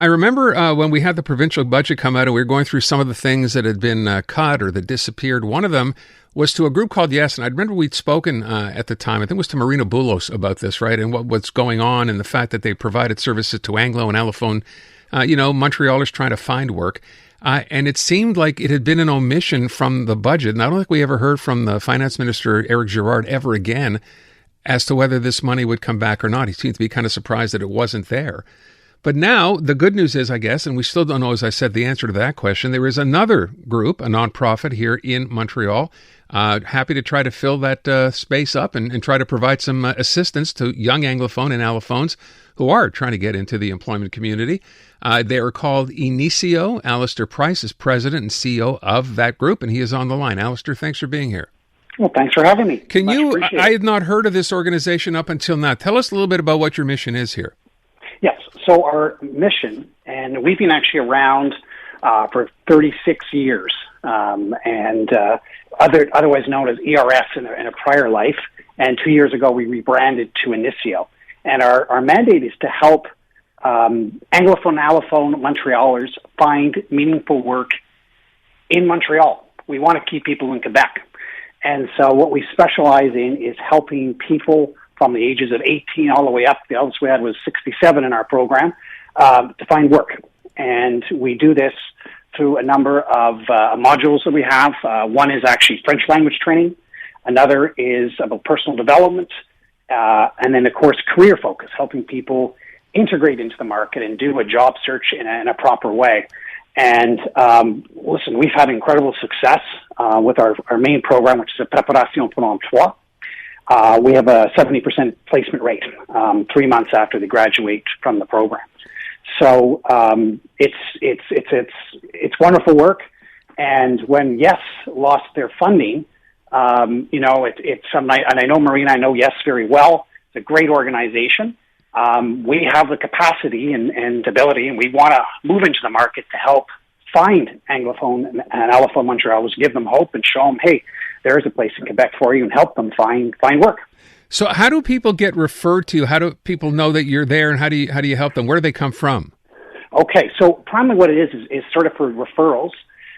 I remember when we had the provincial budget come out and we were going through some of the things that had been cut or that disappeared. One of them was to a group called Yes. And I remember we'd spoken at the time, I think it was to Marina Boulos about this, right? And what's going on and the fact that they provided services to Anglo and allophone, Montrealers trying to find work. And it seemed like it had been an omission from the budget. And I don't think we ever heard from the finance minister, Eric Girard, ever again as to whether this money would come back or not. He seemed to be kind of surprised that it wasn't there. But now the good news is, I guess, and we still don't know, as I said, the answer to that question, there is another group, a nonprofit here in Montreal, happy to try to fill that space up and try to provide some assistance to young Anglophone and allophones who are trying to get into the employment community. They are called Inicio. Alistair Price is president and CEO of that group, and he is on the line. Alistair, thanks for being here. Well, thanks for having me. I had not heard of this organization up until now. Tell us a little bit about what your mission is here. Yes. So our mission, and we've been actually around for 36 years, and otherwise known as ERS in a prior life. And 2 years ago, we rebranded to Inicio. And our mandate is to help Anglophone and allophone Montrealers find meaningful work in Montreal. We want to keep people in Quebec. And so what we specialize in is helping people from the ages of 18 all the way up. The oldest we had was 67 in our program, to find work. And we do this through a number of modules that we have. One is actually French language training. Another is about personal development. And then, of course, career focus, helping people integrate into the market and do a job search in a proper way. And listen, we've had incredible success with our main program, which is a Préparation pour l'emploi. We have a 70% placement rate 3 months after they graduate from the program. So it's wonderful work. And when Yes lost their funding, it's something. And I know Marina, I know Yes very well. It's a great organization. We have the capacity and ability, and we want to move into the market to help find Anglophone and allophone Montrealers, give them hope and show them, hey, there is a place in Quebec for you, and help them find work. So how do people get referred to? How do people know that you're there, and how do you help them? Where do they come from? Okay, so primarily what it is sort of for referrals.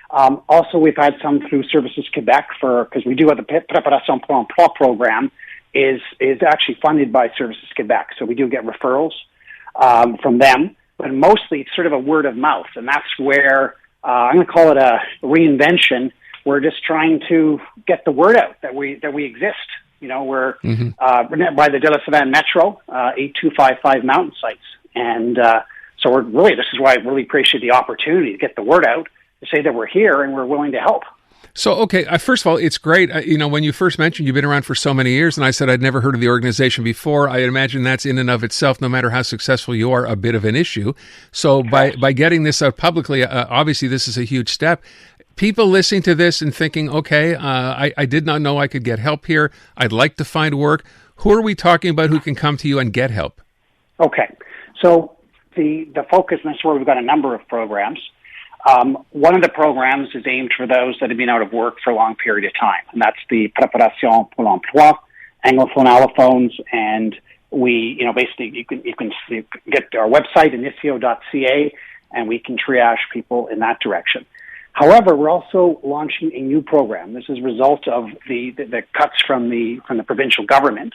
Also, we've had some through Services Quebec because we do have the Préparation pour l'emploi program is actually funded by Services Quebec. So we do get referrals from them, but mostly it's sort of a word of mouth, and that's where I'm going to call it a reinvention. We're just trying to get the word out that we exist. We're by the De La Savane Metro, 8255 mountain sites. And so this is why I really appreciate the opportunity to get the word out, to say that we're here and we're willing to help. So, okay, first of all, it's great. When you first mentioned you've been around for so many years, and I said I'd never heard of the organization before, I imagine that's in and of itself, no matter how successful you are, a bit of an issue. So okay. by getting this out publicly, obviously this is a huge step. People listening to this and thinking, okay, I did not know I could get help here. I'd like to find work. Who are we talking about who can come to you and get help? Okay. So the focus, and that's where we've got a number of programs. One of the programs is aimed for those that have been out of work for a long period of time, and that's the Préparation pour l'emploi, Anglophone, allophones, and we, basically you can get our website, inicio.ca, and we can triage people in that direction. However, we're also launching a new program. This is a result of the cuts from the provincial government,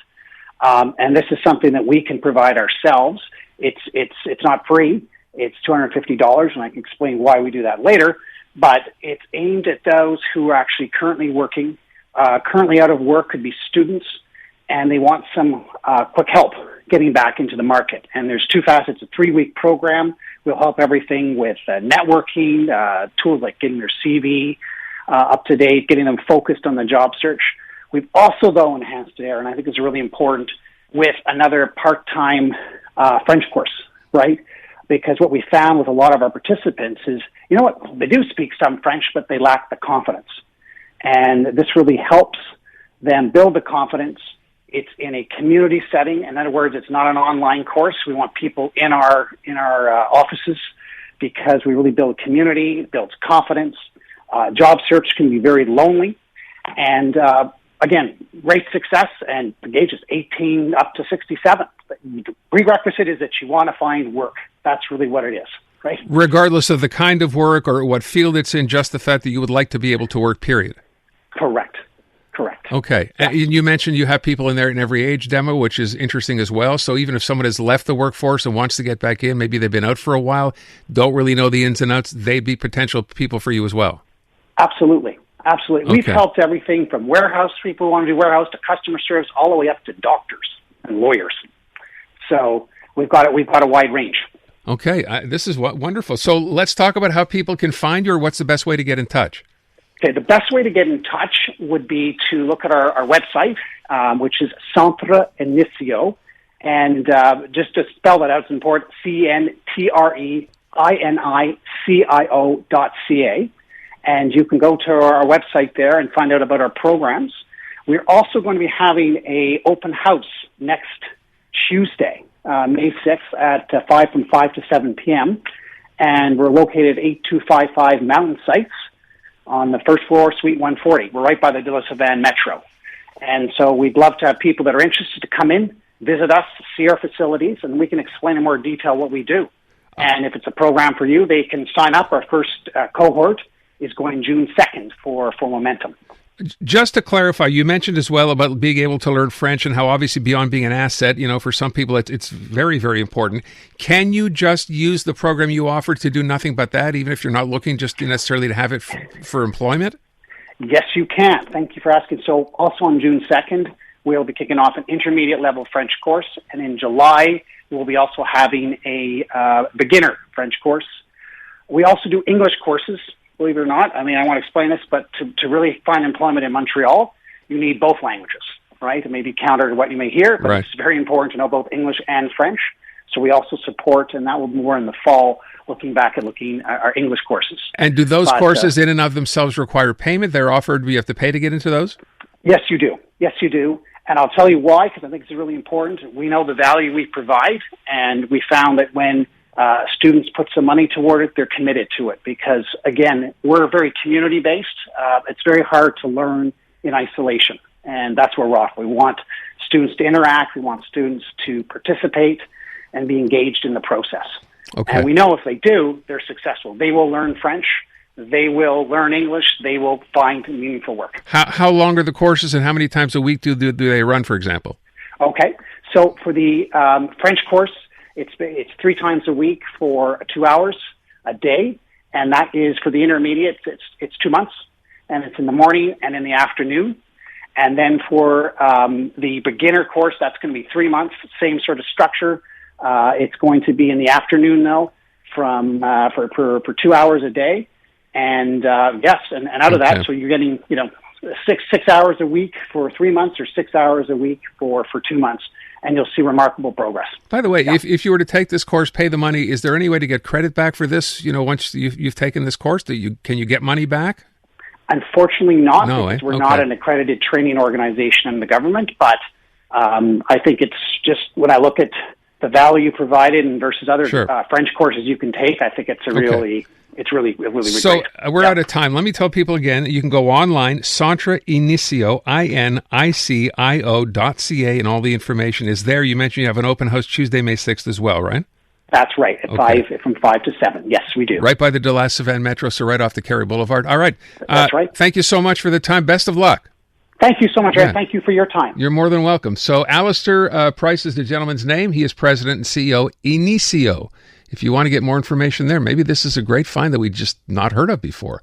and this is something that we can provide ourselves. It's not free. It's $250, and I can explain why we do that later. But it's aimed at those who are actually currently working, currently out of work, could be students, and they want some quick help getting back into the market. And there's two facets: a 3-week program. We'll help everything with networking, tools like getting their CV up to date, getting them focused on the job search. We've also, though, enhanced it, and I think it's really important, with another part-time French course, right? Because what we found with a lot of our participants is, they do speak some French, but they lack the confidence. And this really helps them build the confidence. It's in a community setting. In other words, it's not an online course. We want people in our offices, because we really build community, it builds confidence. Job search can be very lonely. And again, great success, and the age is 18 up to 67. The prerequisite is that you want to find work. That's really what it is, right? Regardless of the kind of work or what field it's in, just the fact that you would like to be able to work, period. Correct. Okay. Yeah. And you mentioned you have people in there in every age demo, which is interesting as well. So even if someone has left the workforce and wants to get back in, maybe they've been out for a while, don't really know the ins and outs, they'd be potential people for you as well. Absolutely. Okay. We've helped everything from warehouse people who want to do warehouse to customer service, all the way up to doctors and lawyers. So we've got a wide range. Okay. This is wonderful. So let's talk about how people can find you, or what's the best way to get in touch? Okay, the best way to get in touch would be to look at our website, which is Centre Inicio. And just to spell that out, it's important, CNTREINICIO.ca. And you can go to our website there and find out about our programs. We're also going to be having a open house next Tuesday, May 6th at 5 to 7 p.m. And we're located at 8255 Mountain Sites on the first floor, Suite 140. We're right by the De La Savanne Metro. And so we'd love to have people that are interested to come in, visit us, see our facilities, and we can explain in more detail what we do. And if it's a program for you, they can sign up. Our first cohort is going June 2nd for Momentum. Just to clarify, you mentioned as well about being able to learn French and how obviously beyond being an asset, for some people it's very, very important. Can you just use the program you offer to do nothing but that, even if you're not looking just necessarily to have it for employment? Yes, you can. Thank you for asking. So also on June 2nd, we'll be kicking off an intermediate level French course. And in July, we'll be also having a beginner French course. We also do English courses. Believe it or not, I want to explain this, but to really find employment in Montreal, you need both languages, right? It may be counter to what you may hear, but It's very important to know both English and French. So we also support, and that will be more in the fall, looking at our English courses. And do those courses in and of themselves require payment? They're offered, you have to pay to get into those? Yes, you do. And I'll tell you why, because I think it's really important. We know the value we provide, and we found that when students put some money toward it, they're committed to it because, again, we're very community-based. It's very hard to learn in isolation, and that's where we're off. We want students to interact. We want students to participate and be engaged in the process. Okay. And we know if they do, they're successful. They will learn French. They will learn English. They will find meaningful work. How long are the courses, and how many times a week do they run, for example? Okay. So for the French course, it's 3 times a week for 2 hours a day, and that is for the intermediate. It's 2 months, and it's in the morning and in the afternoon. And then for the beginner course, that's going to be 3 months, same sort of structure. It's going to be in the afternoon though, for 2 hours a day, and yes, and out of that, so you're getting 6 hours a week for 3 months, or 6 hours a week for 2 months. And you'll see remarkable progress. By the way, if you were to take this course, pay the money, is there any way to get credit back for this? Once you've taken this course, can you get money back? Unfortunately not, because we're not an accredited training organization in the government. But I think it's just, when I look at the value provided and versus other French courses you can take, I think it's really great. So we're out of time. Let me tell people again, you can go online, Centre Inicio, INICIO.ca, and all the information is there. You mentioned you have an open house Tuesday, May 6th as well, right? That's right, from 5 to 7. Yes, we do. Right by the De La Savanne Metro, so right off the Carey Boulevard. All right. That's right. Thank you so much for the time. Best of luck. Thank you so much, Ed. Thank you for your time. You're more than welcome. So Alistair Price is the gentleman's name. He is president and CEO, Inicio. If you want to get more information there, maybe this is a great find that we just not heard of before.